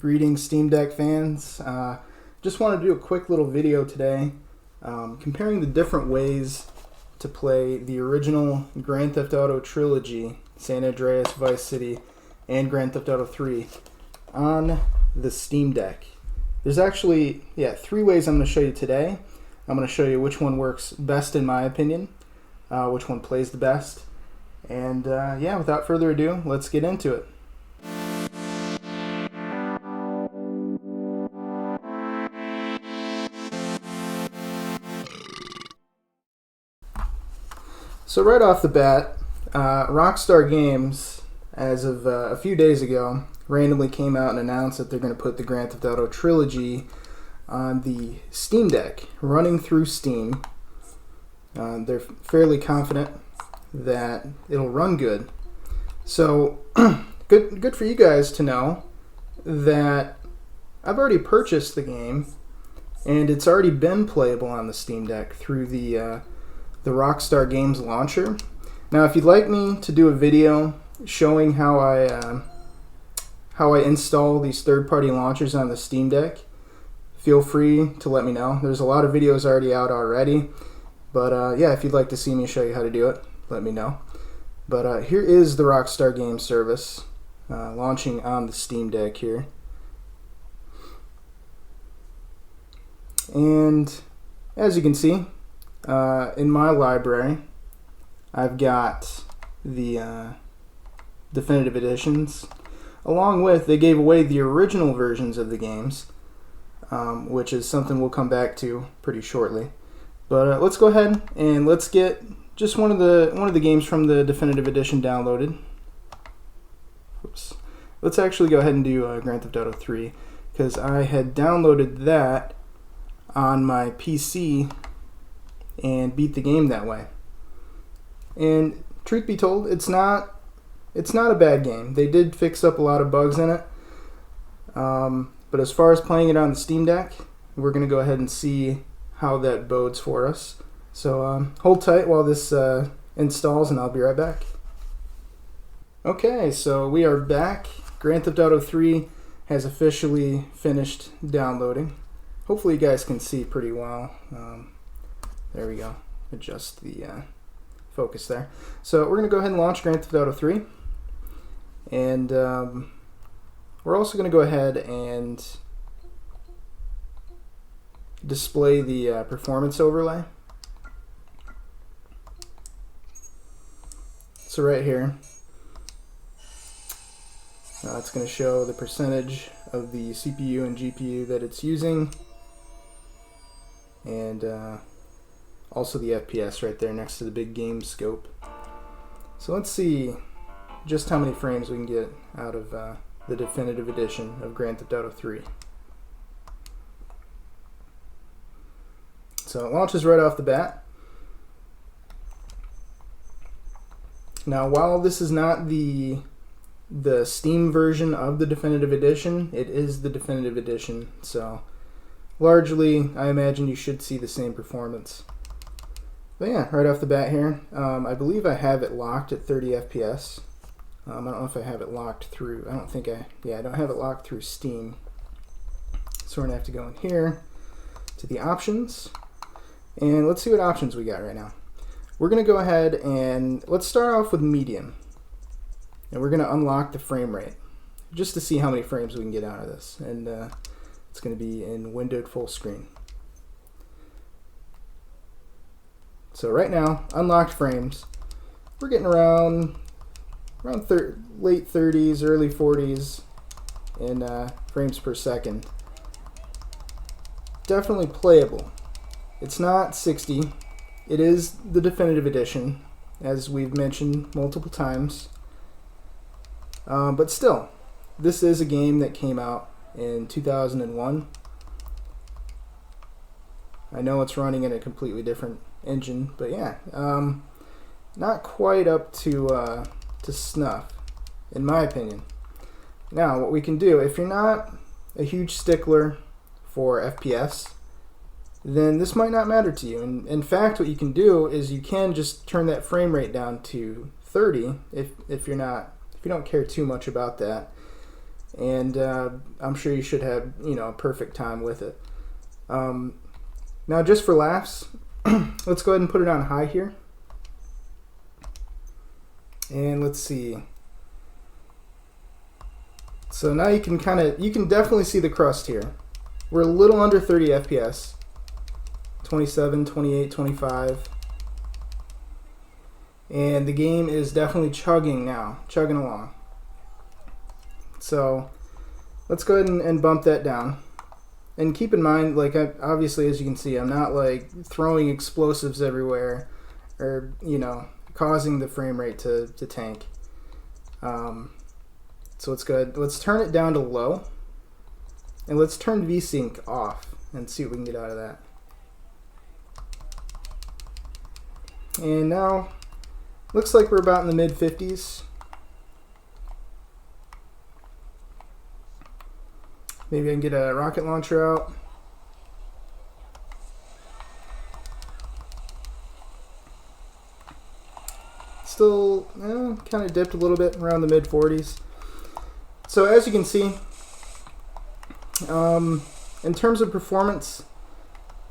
Greetings, Steam Deck fans. Just want to do a quick little video today comparing the different ways to play the original Grand Theft Auto Trilogy, San Andreas, Vice City, and Grand Theft Auto 3 on the Steam Deck. There's actually, three ways I'm going to show you today. I'm going to show you which one works best in my opinion, which one plays the best, and without further ado, let's get into it. So right off the bat, Rockstar Games, as of a few days ago, randomly came out and announced that they're going to put the Grand Theft Auto Trilogy on the Steam Deck, running through Steam. They're fairly confident that it'll run good. So good for you guys to know that I've already purchased the game, and it's already been playable on the Steam Deck through the Rockstar Games launcher. Now, if you'd like me to do a video showing how I install these third-party launchers on the Steam Deck, feel free to let me know. There's a lot of videos already out already, but if you'd like to see me show you how to do it, let me know. But here is the Rockstar Games service launching on the Steam Deck here. And as you can see, in my library, I've got the definitive editions, along with, they gave away the original versions of the games, which is something we'll come back to pretty shortly. But let's go ahead and let's get just one of the games from the definitive edition downloaded. Oops. Let's actually go ahead and do Grand Theft Auto 3, because I had downloaded that on my PC and beat the game that way. And truth be told, it's not a bad game. They did fix up a lot of bugs in it. But as far as playing it on the Steam Deck, we're going to go ahead and see how that bodes for us. So hold tight while this installs, and I'll be right back. Okay, so we are back. Grand Theft Auto 3 has officially finished downloading. Hopefully you guys can see pretty well. There we go. Adjust the focus there. So we're going to go ahead and launch Grand Theft Auto 3. And we're also going to go ahead and display the performance overlay. So right here, it's going to show the percentage of the CPU and GPU that it's using, and also the FPS right there next to the big game scope. So let's see just how many frames we can get out of the definitive edition of Grand Theft Auto 3. So it launches right off the bat. Now, while this is not the Steam version of the definitive edition, it is the definitive edition, so largely I imagine you should see the same performance. But yeah, right off the bat here, I believe I have it locked at 30 FPS. I don't know if I have it locked through, I don't have it locked through Steam. So we're going to have to go in here to the options, and let's see what options we got right now. We're going to go ahead and let's start off with medium. And we're going to unlock the frame rate just to see how many frames we can get out of this. And it's going to be in windowed full screen. So right now, unlocked frames, we're getting around late 30s, early 40s in frames per second. Definitely playable. It's not 60. It is the definitive edition, as we've mentioned multiple times. But still, this is a game that came out in 2001. I know it's running in a completely different engine, but yeah, not quite up to snuff, in my opinion. Now, what we can do, if you're not a huge stickler for FPS, then this might not matter to you. And in fact, what you can do is you can just turn that frame rate down to 30 if you don't care too much about that. and I'm sure you should have, you know, a perfect time with it. Now, just for laughs, let's go ahead and put it on high here, and let's see. So now you can definitely see the crust here. We're a little under 30 FPS, 27, 28, 25. And the game is definitely chugging now, chugging along. So let's go ahead and bump that down. And keep in mind, like, obviously, as you can see, I'm not like throwing explosives everywhere or, you know, causing the frame rate to tank. So let's go ahead, let's turn it down to low. And let's turn VSync off and see what we can get out of that. And now, looks like we're about in the mid-50s. Maybe I can get a rocket launcher out. Still, kind of dipped a little bit around the mid-40s. So as you can see, in terms of performance,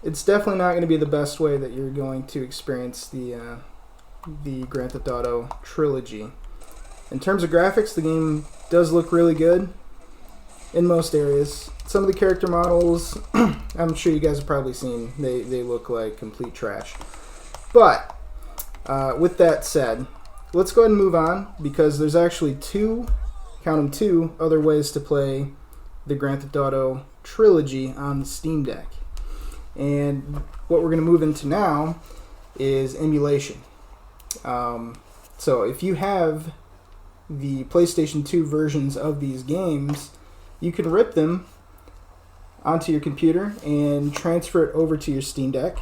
it's definitely not going to be the best way that you're going to experience the Grand Theft Auto Trilogy. In terms of graphics, the game does look really good in most areas. Some of the character models, I'm sure you guys have probably seen, they look like complete trash. But with that said, let's go ahead and move on, because there's actually two other ways to play the Grand Theft Auto Trilogy on the Steam Deck. And what we're going to move into now is emulation. So if you have the PlayStation 2 versions of these games, you can rip them onto your computer and transfer it over to your Steam Deck.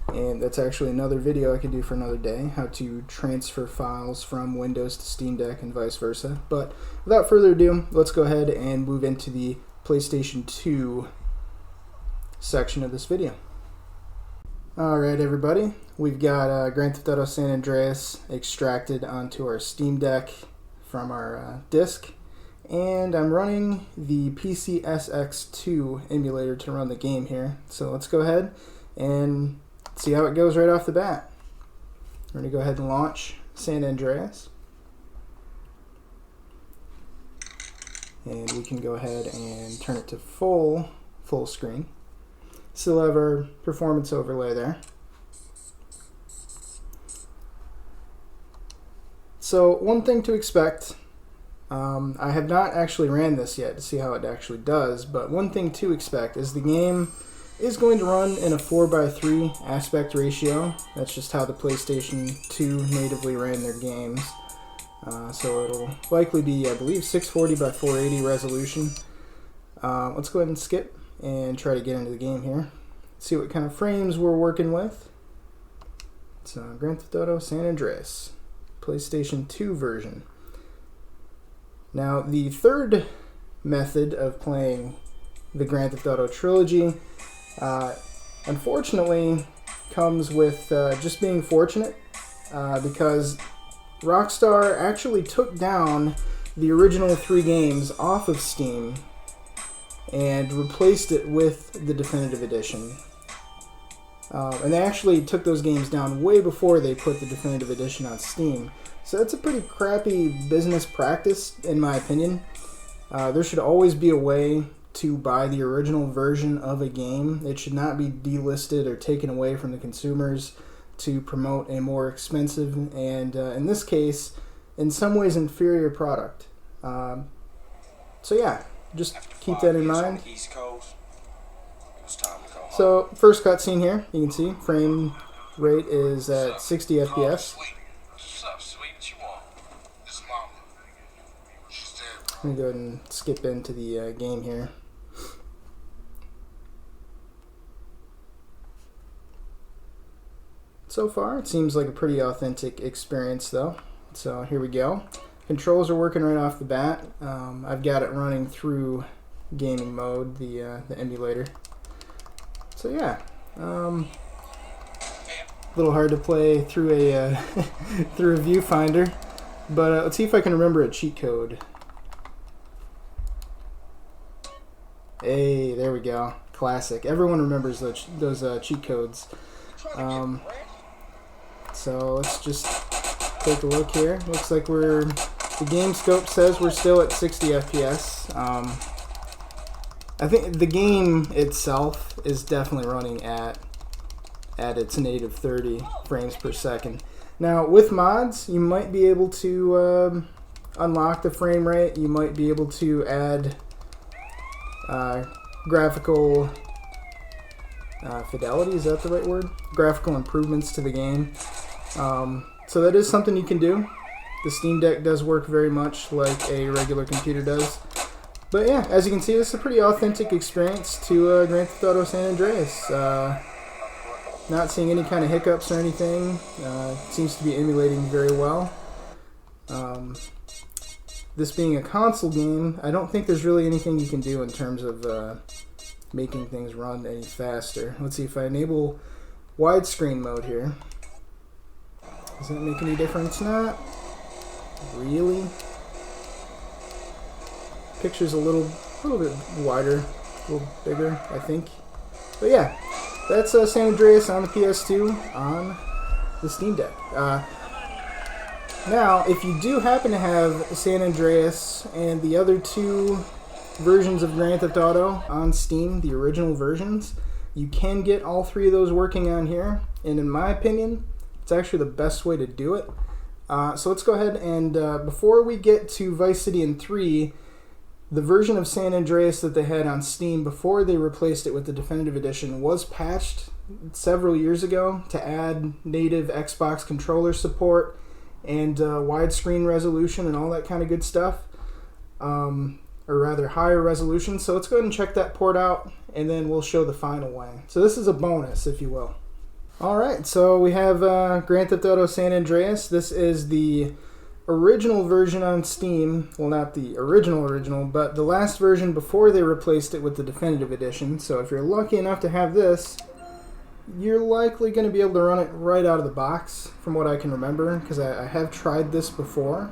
And that's actually another video I could do for another day, how to transfer files from Windows to Steam Deck and vice versa. But without further ado, let's go ahead and move into the PlayStation 2 section of this video. Alright everybody, we've got Grand Theft Auto San Andreas extracted onto our Steam Deck from our disk, and I'm running the PCSX2 emulator to run the game here. So let's go ahead and see how it goes right off the bat. We're going to go ahead and launch San Andreas, and we can go ahead and turn it to full screen. Still have our performance overlay there. So one thing to expect, I have not actually ran this yet to see how it actually does, but one thing to expect is the game is going to run in a 4:3 aspect ratio. That's just how the PlayStation 2 natively ran their games. So it'll likely be, I believe, 640 by 480 resolution. Let's go ahead and skip and try to get into the game here. See what kind of frames we're working with. It's Grand Theft Auto San Andreas, PlayStation 2 version. Now, the third method of playing the Grand Theft Auto Trilogy, unfortunately, comes with just being fortunate, because Rockstar actually took down the original 3 games off of Steam and replaced it with the Definitive Edition. And they actually took those games down way before they put the Definitive Edition on Steam. So that's a pretty crappy business practice, in my opinion. There should always be a way to buy the original version of a game. It should not be delisted or taken away from the consumers to promote a more expensive and, in this case, in some ways inferior product. So yeah, just keep that in mind. So first cutscene here, you can see frame rate is at 60 FPS. Let me go ahead and skip into the game here. So far, it seems like a pretty authentic experience though. So here we go. Controls are working right off the bat. I've got it running through gaming mode, the emulator. So yeah, a little hard to play through a through a viewfinder, but let's see if I can remember a cheat code. Hey, there we go. Classic. Everyone remembers those cheat codes. So let's just take a look here. Looks like the game scope says we're still at 60 FPS. I think the game itself is definitely running at its native 30 frames per second. Now, with mods, you might be able to unlock the frame rate. You might be able to add graphical fidelity, is that the right word? Graphical improvements to the game. So that is something you can do. The Steam Deck does work very much like a regular computer does. But yeah, as you can see, this is a pretty authentic experience to Grand Theft Auto San Andreas. Not seeing any kind of hiccups or anything. It seems to be emulating very well. This being a console game, I don't think there's really anything you can do in terms of making things run any faster. Let's see if I enable widescreen mode here. Does that make any difference? Not really. Picture's a little bit wider, a little bigger, I think. But yeah, that's San Andreas on the PS2 on the Steam Deck. Now, if you do happen to have San Andreas and the other two versions of Grand Theft Auto on Steam, the original versions, you can get all three of those working on here. And in my opinion, it's actually the best way to do it. So let's go ahead and before we get to Vice City and 3, the version of San Andreas that they had on Steam before they replaced it with the Definitive Edition was patched several years ago to add native Xbox controller support and widescreen resolution and all that kind of good stuff. Or rather higher resolution. So let's go ahead and check that port out and then we'll show the final way. So this is a bonus, if you will. Alright, so we have Grand Theft Auto San Andreas. This is the original version on Steam. Well, not the original, but the last version before they replaced it with the Definitive Edition. So if you're lucky enough to have this, you're likely going to be able to run it right out of the box, from what I can remember, because I have tried this before.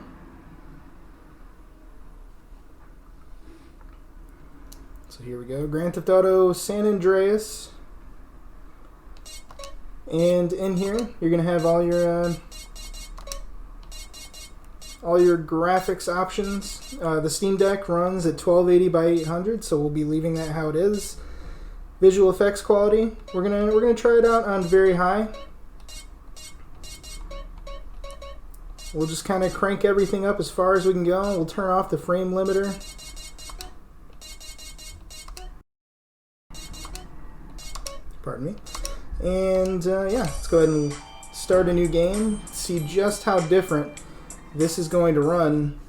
So here we go, Grand Theft Auto San Andreas. And in here, you're going to have all your graphics options. The Steam Deck runs at 1280 by 800, so we'll be leaving that how it is. Visual effects quality, we're gonna try it out on very high. We'll just kind of crank everything up as far as we can go. We'll turn off the frame limiter. Pardon me. And yeah, let's go ahead and start a new game. See just how different this is going to run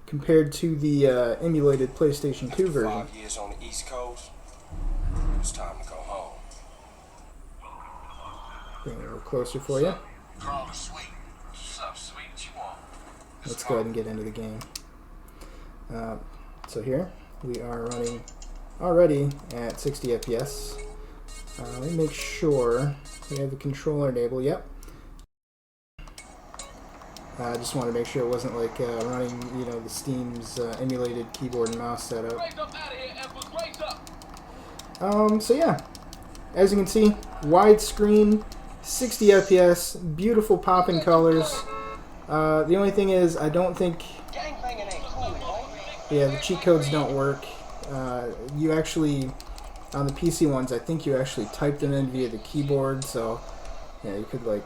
compared to the emulated PlayStation 2 version. 5 years on the East Coast. It's time to go home. Bring it a little closer for you. Let's go ahead and get into the game. So here we are running already at 60 FPS. Let me make sure we have the controller enabled. Yep. I just want to make sure it wasn't like running, the Steam's emulated keyboard and mouse setup. So yeah, as you can see, widescreen, 60 FPS, beautiful popping colors. The only thing is, I don't think, the cheat codes don't work. You actually, on the PC ones, I think you actually type them in via the keyboard, so yeah, you could like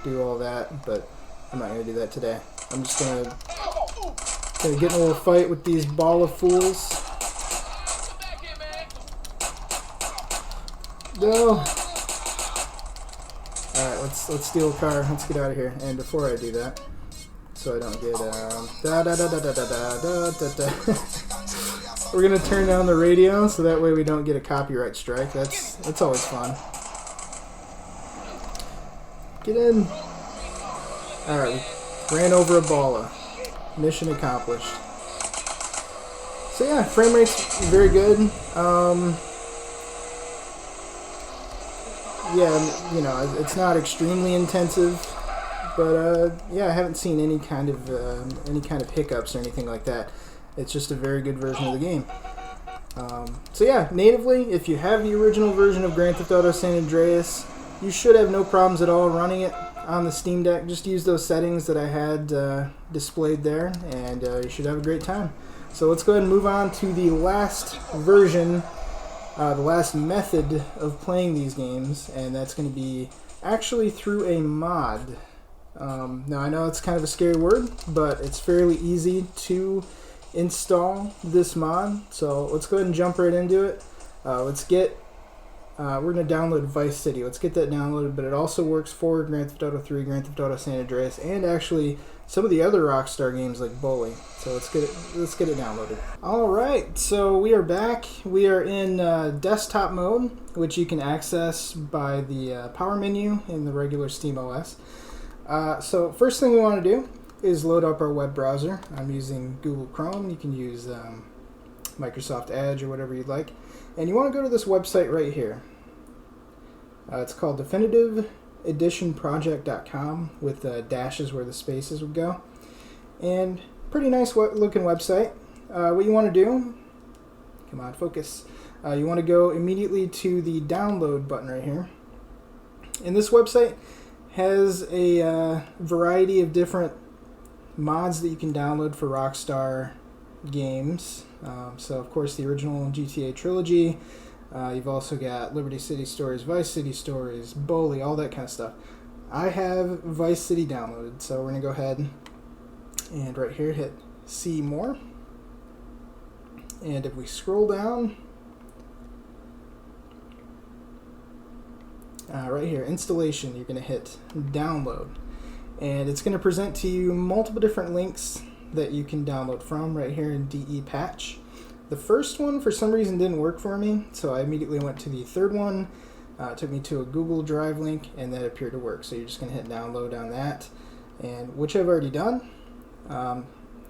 do all that, but I'm not going to do that today. I'm just going to get in a little fight with these ball of fools. Go! Alright, let's steal a car. Let's get out of here. And before I do that, so I don't get we're gonna turn down the radio so that way we don't get a copyright strike. That's always fun. Get in. Alright, we ran over a balla. Mission accomplished. So yeah, frame rate's very good. Yeah, it's not extremely intensive, but yeah, I haven't seen any kind of hiccups or anything like that. It's just a very good version of the game. So yeah, natively, if you have the original version of Grand Theft Auto San Andreas, you should have no problems at all running it on the Steam Deck. Just use those settings that I had displayed there, and you should have a great time. So let's go ahead and move on to the last version, the last method of playing these games, and that's going to be actually through a mod. Now I know it's kind of a scary word, but it's fairly easy to install this mod. So let's go ahead and jump right into it. We're going to download Vice City. Let's get that downloaded, but it also works for Grand Theft Auto 3, Grand Theft Auto San Andreas, and actually some of the other Rockstar games like Bully. So let's get it downloaded. All right, so we are back. We are in desktop mode, which you can access by the power menu in the regular SteamOS. So first thing we want to do is load up our web browser. I'm using Google Chrome. You can use Microsoft Edge or whatever you'd like. And you want to go to this website right here. It's called definitiveeditionproject.com with dashes where the spaces would go. And pretty nice looking website. What you want to do, come on, focus. You want to go immediately to the download button right here. And this website has a variety of different mods that you can download for Rockstar Games. So of course the original GTA trilogy. You've also got Liberty City Stories, Vice City Stories, Bully, all that kind of stuff. I have Vice City downloaded, so we're going to go ahead and right here hit See More. And if we scroll down, right here, installation, you're going to hit download. And it's going to present to you multiple different links that you can download from right here in DE Patch. The first one for some reason didn't work for me, so I immediately went to the third one. It took me to a Google Drive link, and that appeared to work. So you're just going to hit download on that, and which I've already done.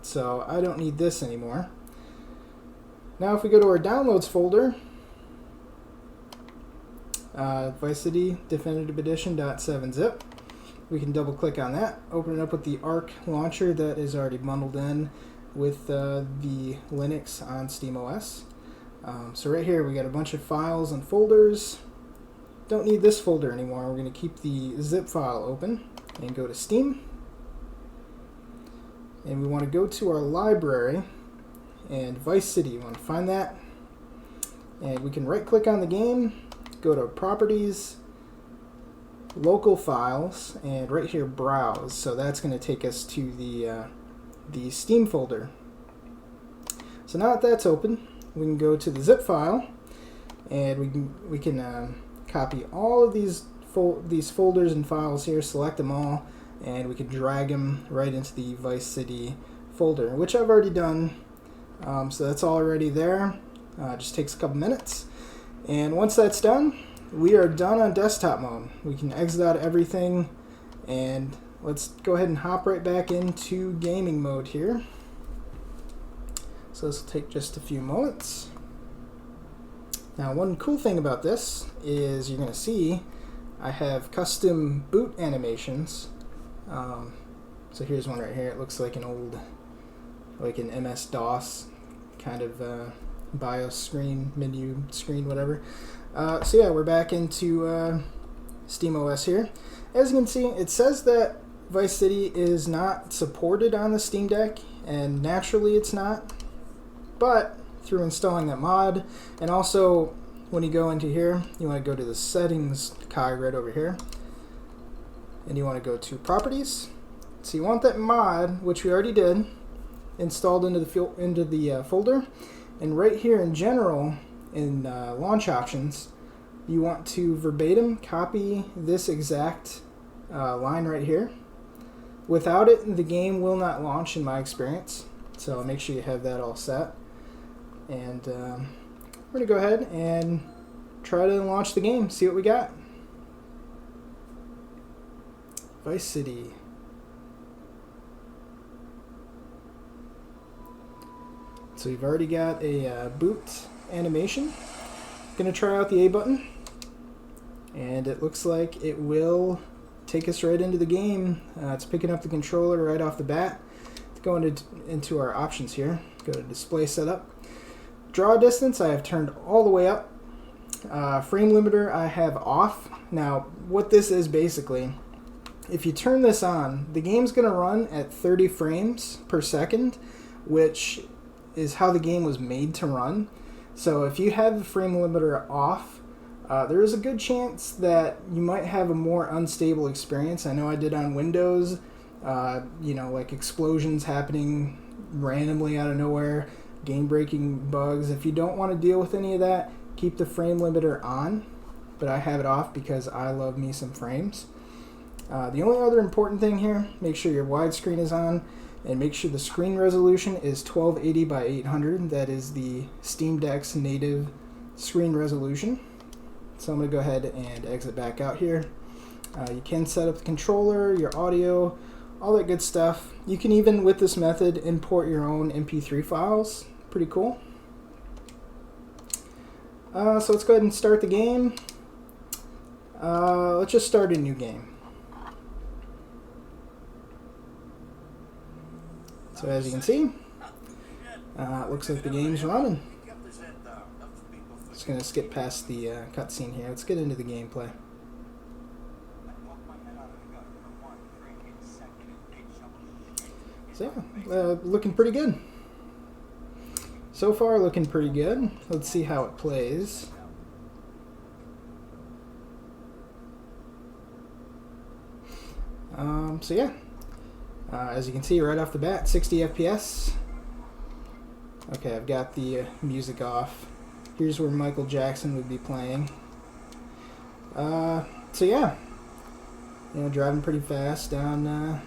So I don't need this anymore. Now if we go to our downloads folder, Vice City Definitive Edition.7zip. We can double click on that, open it up with the ARC launcher that is already bundled in with the Linux on SteamOS. So right here we got a bunch of files and folders. Don't need this folder anymore. We're going to keep the zip file open and go to Steam. And we want to go to our library and Vice City. You want to find that. And we can right click on the game, go to Properties, Local Files, and right here Browse. So that's going to take us to the Steam folder. So now that that's open, we can go to the zip file, and we can copy all of these folders and files here, select them all, and we can drag them right into the Vice City folder, which I've already done. So that's already there. Just takes a couple minutes, and once that's done, we are done on desktop mode. We can exit out everything, and let's go ahead and hop right back into gaming mode here. So this will take just a few moments. Now one cool thing about this is you're going to see I have custom boot animations. So here's one right here. It looks like an old, like an MS-DOS kind of BIOS screen, menu screen, whatever. So yeah, we're back into SteamOS here. As you can see, it says that Vice City is not supported on the Steam Deck, and naturally it's not, but through installing that mod, and also when you go into here, you want to go to the settings cog right over here, and you want to go to properties. So you want that mod, which we already did, installed into the folder, and right here in general, in launch options, you want to verbatim copy this exact line right here. Without it, the game will not launch in my experience, so make sure you have that all set. And we're going to go ahead and try to launch the game, see what we got. Vice City. So we've already got a boot animation. Going to try out the A button, and it looks like it will take us right into the game. It's picking up the controller right off the bat. Let's go into our options here. Go to display setup. Draw distance I have turned all the way up. Frame limiter I have off. Now, what this is basically, if you turn this on, the game's going to run at 30 frames per second, which is how the game was made to run. So if you have the frame limiter off, there is a good chance that you might have a more unstable experience. I know I did on Windows, like explosions happening randomly out of nowhere, game-breaking bugs. If you don't want to deal with any of that, keep the frame limiter on, but I have it off because I love me some frames. The only other important thing here, make sure your widescreen is on, and make sure the screen resolution is 1280 by 800. That is the Steam Deck's native screen resolution. So I'm going to go ahead and exit back out here. You can set up the controller, your audio, all that good stuff. You can even, with this method, import your own MP3 files. Pretty cool. So let's go ahead and start the game. Let's just start a new game. So as you can see, it looks like the game's running. Just going to skip past the cutscene here. Let's get into the gameplay. So yeah, looking pretty good. So far looking pretty good. Let's see how it plays. So yeah, as you can see right off the bat, 60 FPS. Okay, I've got the music off. Here's where Michael Jackson would be playing. So yeah, driving pretty fast down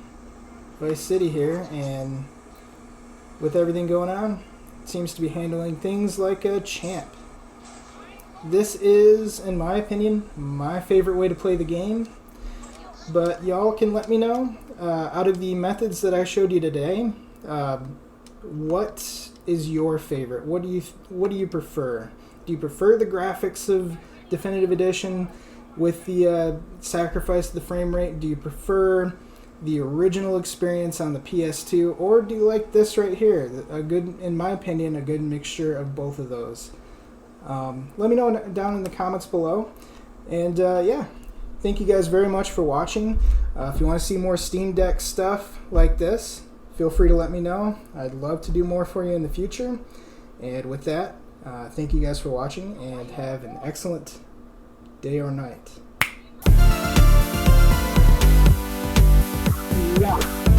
Vice City here, and with everything going on, it seems to be handling things like a champ. This is, in my opinion, my favorite way to play the game, but y'all can let me know, out of the methods that I showed you today, what is your favorite? What do you prefer? Do you prefer the graphics of Definitive Edition with the sacrifice of the frame rate? Do you prefer the original experience on the PS2, or do you like this right here? In my opinion, a good mixture of both of those. Let me know down in the comments below. And yeah, thank you guys very much for watching. If you want to see more Steam Deck stuff like this, feel free to let me know. I'd love to do more for you in the future. And with that, thank you guys for watching, and have an excellent day or night. Yeah.